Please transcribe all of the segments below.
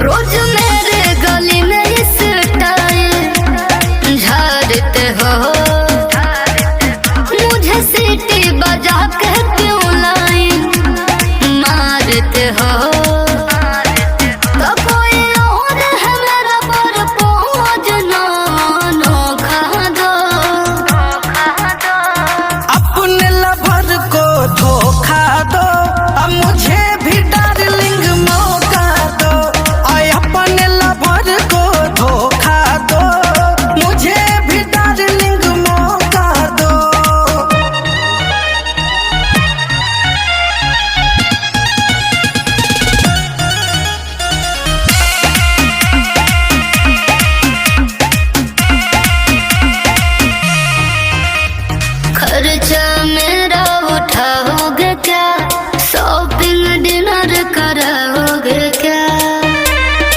रोज मेरे गली में इस टाइम झाड़ते हो, मुझे सीटी बजा के क्यों लाइन मारते हो। तो कोई और है मेरा पर पहुँच ना नोखा दो। अपने लवर को धोखा दो, अब मुझे भी डार्लिंग मौका दो। आए अपने लवर को धोखा दो, मुझे भी डार्लिंग मौका दो। खर्चा मेरा उठाओगे क्या, शॉपिंग डिनर कराओगे क्या,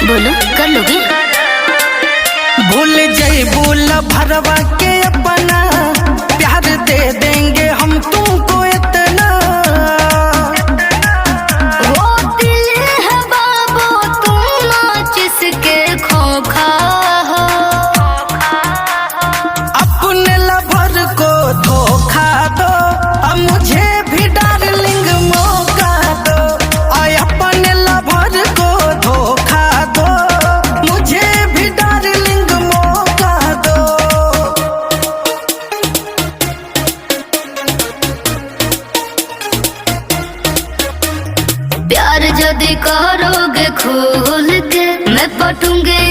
बोलो कर लोगे। भूल जइबू भरवा के अपना, प्यार दे देंगे हम तुमको इतना। वो दिल है बाबू तुम जिसके खोखा हो। अपने लवर को धोखा दो, अब मुझे भी डार्लिंग मौका दो। आए अपने लवर को धोखा दो, मुझे भी डार्लिंग मौका दो। प्यार यदि करोगे खोल के, मैं पटूंगी